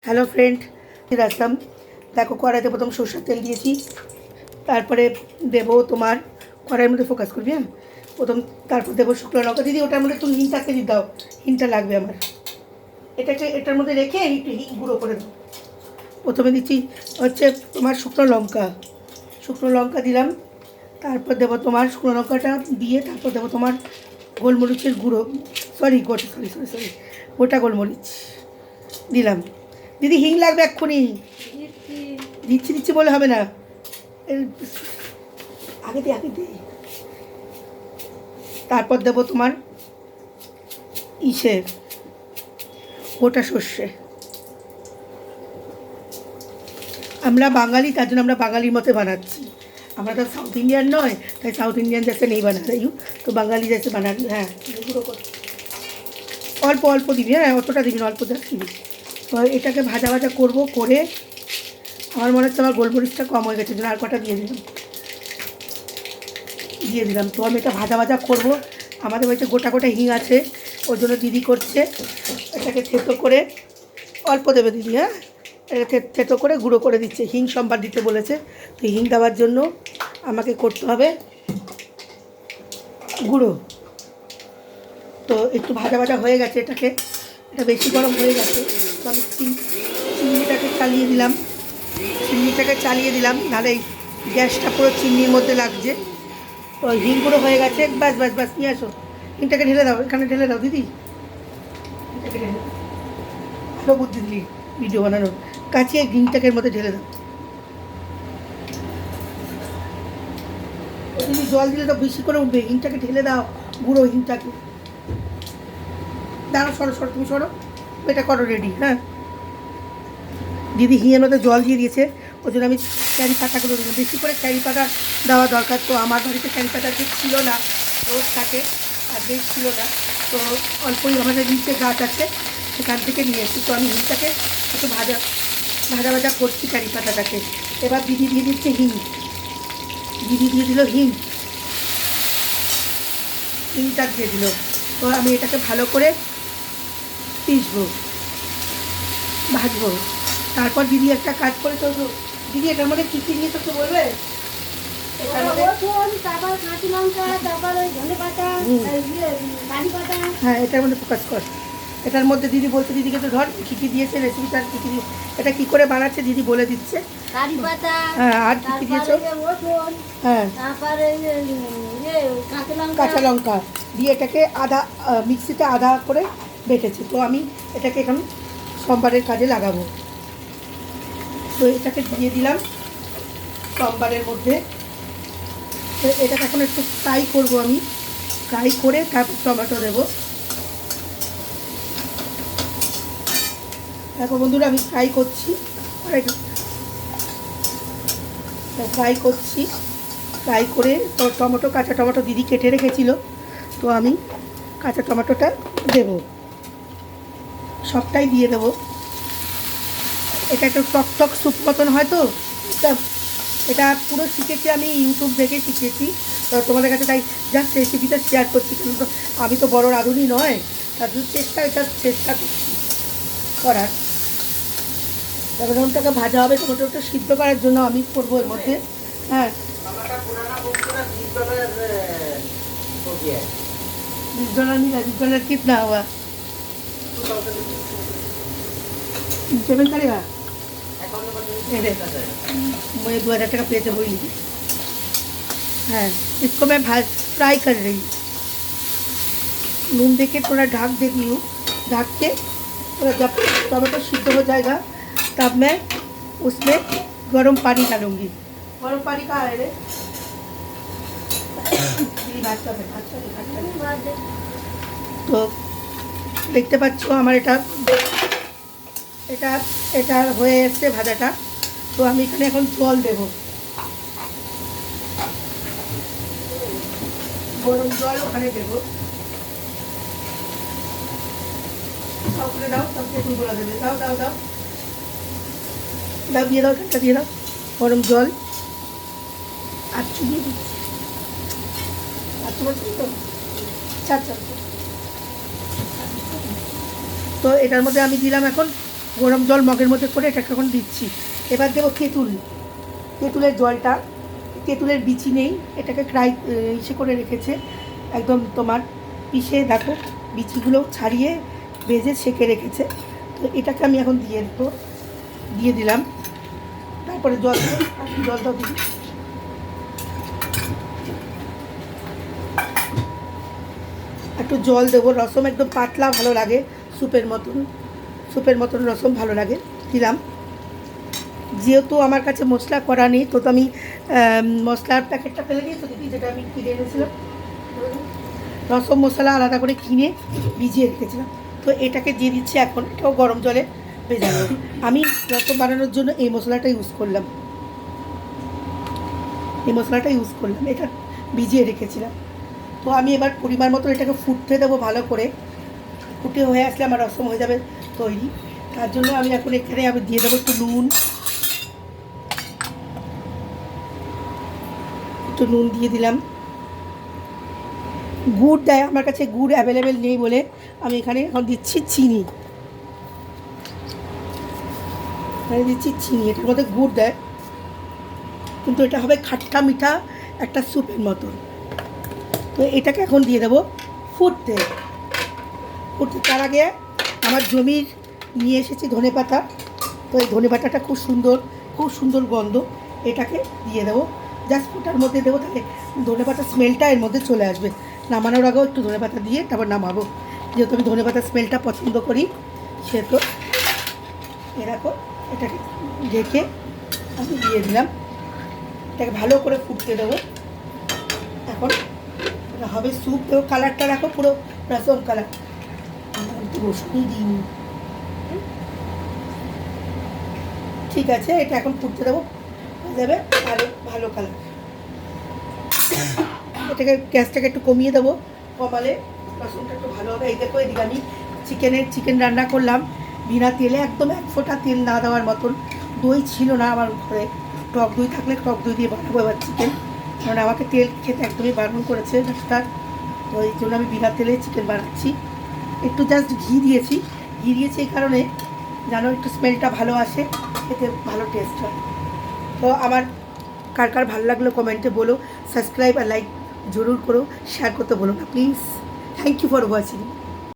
Hello friend, আসলাম। দেখো, কড়াইতে প্রথম সরষের তেল দিয়েছি, তারপরে দেবো তোমার কড়াইয়ের মধ্যে ফোকাস করবি। হ্যাঁ, তারপর দেবো শুকনো লঙ্কা। দিদি ওটার মধ্যে তুমি হিংটাকে দিয়ে দাও, হিংটা লাগবে আমার। এটার মধ্যে রেখে একটু হিং গুঁড়ো করে দাও। প্রথমে দিচ্ছি হচ্ছে তোমার শুকনো লঙ্কা দিলাম। তারপর দেবো তোমার শুকনো লঙ্কাটা দিয়ে তারপর দেবো তোমার গোলমরিচের গুঁড়ো, সরি গোটা গোলমরিচ দিলাম। দিদি হিং লাগবে এক্ষুনি। দিচ্ছি বলে হবে না, আগে দে। তারপর দেবো তোমার গোটা সর্ষে। আমরা বাঙালি, তার জন্য আমরা বাঙালির মতো বানাচ্ছি। আমরা তো সাউথ ইন্ডিয়ান নয়, তাই সাউথ ইন্ডিয়ান जैसे नहीं बना रही हूँ, तो বাঙালি जैसे बना रही हूँ। হ্যাঁ, অল্প দিবি। হ্যাঁ, অতটা দিবি না, অল্প দিবি। তো এটাকে ভাজা করবো, করে আমার মনে হচ্ছে আমার গোলমরিচটা কম হয়ে গেছে, জন্য আর কটা দিয়ে দিলাম। তো আমি এটা ভাজা করবো। আমাদের বাড়িতে গোটা হিং আছে, ওর জন্য দিদি করছে। এটাকে থেতো করে অল্প দেবে দিদি। হ্যাঁ, এটা থেতো করে গুঁড়ো করে দিচ্ছে। হিং সম্বার দিতে বলেছে, তো হিং দেওয়ার জন্য আমাকে করতে হবে গুঁড়ো। তো একটু ভাজা হয়ে গেছে, এটা বেশি গরম হয়ে গেছে। তো আমি চিংড়িটাকে চালিয়ে দিলাম, নাহলে গ্যাসটা পুরো চিংড়ির মধ্যে লাগছে। তো হিং গুঁড়ো হয়ে গেছে। বাস নিয়ে আসো, হিংটাকে ঢেলে দাও, এখানে ঢেলে দাও দিদি। ভালো বুদ্ধি দিলি ভিডিও বানানোর, কাচিয়ে হিংটাকে মধ্যে ঢেলে দাও। দিদি জল দিলে তো বেশি করে উঠবে, হিংটাকে ঢেলে দাও, গুঁড়ো হিংটাকে। দাঁড়ো, সরো তুমি সরো, এটা করো রেডি। হ্যাঁ, দিদি হিঙের মধ্যে জল দিয়ে দিয়েছে, ওই জন্য আমি ক্যারি পাতাগুলো দিলাম। বেশি করে ক্যারি পাতা দেওয়া দরকার। তো আমার বাড়িতে ক্যারি পাতা যে ছিল না, রোজ থাকে, আর যে ছিল না, তো অল্পই আমাদের নিচে গাছ আছে, সেখান থেকে নিয়ে এসেছি। তো আমি হিংটাকে একটু ভাজা করছি ক্যারি পাতাটাকে। এবার দিদি দিয়ে দিচ্ছে হিং, দিদি দিয়ে দিল হিংটা দিয়ে দিল। তো আমি এটাকে ভালো করে ভাজবো। তারপর দিদি একটা কাজ করে, তো দিদি এটার মধ্যে কী দিয়েছো তো বলবে? হ্যাঁ, এটার মধ্যে ফোকাস কর। এটার মধ্যে দিদি বলছে, দিদিকে তো ধর কী দিয়েছে রেসিপিটা, এটা কী করে বানাচ্ছে দিদি বলে দিচ্ছে। হ্যাঁ, আর কী দিয়েছো? হ্যাঁ, কাঁচা লঙ্কা দিয়ে এটাকে মিক্সিতে আধা করে বেটেছি। তো আমি এটাকে এখন সোমবারের কাজে লাগাবো। তো এটাকে দিয়ে দিলাম সোমবারের মধ্যে। তো এটাকে এখন একটু ফ্রাই করবো আমি, ফ্রাই করে তারপর টমেটো দেবো। দেখো বন্ধুরা, আমি ফ্রাই করছি, ফ্রাই করে তো কাঁচা টমেটো দিদি কেটে রেখেছিল, তো আমি কাঁচা টমেটোটা দেবো, সবটাই দিয়ে দেবো। এটা একটু টক স্যুপ মতন হয়। তো এটা পুরো শিখেছি আমি, ইউটিউব দেখে শিখেছি। তো তোমাদের কাছে তাই জাস্ট রেসিপিটা শেয়ার করছি, কিন্তু আমি তো বড় রাঁধুনি নয়, তার জন্য চেষ্টা করছি করার। টমেটোটাকে ভাজা হবে, টমেটোটা সিদ্ধ করার জন্য আমি করবো এর মধ্যে। হ্যাঁ, $20 कितना हुआ? पेमेंट करेगा? मैं 2000 টাকা পেয়েছে বুঝলি। हाँ, इसको मैं फ्राई कर रही हूँ। नून देके थोड़ा ढक देती हूँ, ढक के थोड़ा जब टमाटो सिद्ध हो जाएगा तब मैं उसमें गर्म पानी डालूँगी। गर्म पानी कहाँ है रे? তো দেখতে পাচ্ছ আমার এটা হয়ে এসছে ভাজাটা। তো আমি এখানে এখন জল দেব, গরম জল ওখানে দেবো। ওখানে দাও, সব তেঁতুলগুলো দেবে, দাও দিয়ে দাও, ঠান্ডা দিয়ে দাও, গরম জল আর দিয়ে দিচ্ছি। তো এটার মধ্যে আমি দিলাম এখন গরম জল মগের মধ্যে করে এটাকে এখন দিচ্ছি। এবার দেবো তেঁতুল, তেঁতুলের জলটা, তেঁতুলের বিচি নেই, এটাকে ইসে করে রেখেছে একদম তোমার পিষে, দেখো বিচিগুলো ছাড়িয়ে ভেজে সেঁকে রেখেছে। তো এটাকে আমি এখন দিয়ে দিলাম। তারপরে জলটাও দিই। একটু জল দেবো, রসম একদম পাতলা ভালো লাগে, সুপের মতন রসম ভালো লাগে, দিলাম। যেহেতু আমার কাছে মশলা করা নেই, তো আমি মশলার প্যাকেটটা ফেলে দিয়েছি দিদি, যেটা আমি কিনে এনেছিলাম, রসম মশলা আলাদা করে কিনে ভিজিয়ে রেখেছিলাম। তো এটাকে দিয়ে দিচ্ছি এখন, এটাও গরম জলে ভেজানো। আমি রসম বানানোর জন্য এই মশলাটা ইউজ করলাম, এটা ভিজিয়ে রেখেছিলাম। তো আমি এবার পরিমাণ মতো এটাকে ফুটতে দেবো ভালো করে, ফুটে হয়ে আসলে আমার রসম হয়ে যাবে তৈরি। তার জন্য আমি এখন এখানে আমি দিয়ে দেবো একটু নুন দিয়ে দিলাম। গুড় দেয়, আমার কাছে গুড় অ্যাভেলেবেল নেই বলে আমি এখানে এখন দিচ্ছি চিনি, এটার মধ্যে গুড় দেয়, কিন্তু এটা হবে খাট্টা মিঠা একটা স্যুপের মতন। তো এটাকে এখন দিয়ে দেবো ফুটতে। তার আগে আমার জমির নিয়ে এসেছি ধনেপাতা, তো এই ধনেপাতাটা খুব সুন্দর গন্ধ, এটাকে দিয়ে দেবো। জাস্ট ফুটার মধ্যে দেবো, তাহলে ধনেপাতার স্মেলটা এর মধ্যে চলে আসবে। নামানোর আগেও একটু ধনেপাতা দিয়ে তারপর নামাবো, যেহেতু আমি ধনেপাতার স্মেলটা পছন্দ করি সেহেতু। এরকম এটাকে ঢেকে আমি দিয়ে দিলাম, এটাকে ভালো করে ফুটতে দেবো। এখন এটা হবে স্যুপ। দেবো, কালারটা রাখো পুরো রসম কালার, রসুনই দিইনি, ঠিক আছে। এটা এখন ফুটতে দেবো, হয়ে যাবে ভালো কালার। এটাকে গ্যাসটাকে একটু কমিয়ে দেবো, কমালে রসুনটা একটু ভালো হবে। এই দেখো, এদিকে আমি চিকেন রান্না করলাম বিনা তেলে, একদম এক ফোঁটা তেল না দেওয়ার মতন। দই ছিল না আমার ঘরে, টক দই থাকলে টক দই দিয়ে বানাবো এবার চিকেন, কারণ আমাকে তেল খেতে একদমই বারণ করেছে ডাক্তার। তো এই জন্য আমি বিনা তেলে চিকেন বানাচ্ছি। একটু জাস্ট ঘি দিয়েছি এই কারণে যেন একটু স্মেলটা ভালো আসে, খেতে ভালো টেস্ট হয়। তো আমার কার ভালো লাগলো কমেন্টে বলো, সাবস্ক্রাইব আর লাইক জরুর করো, শেয়ার করতে বলো না please. Thank you for watching.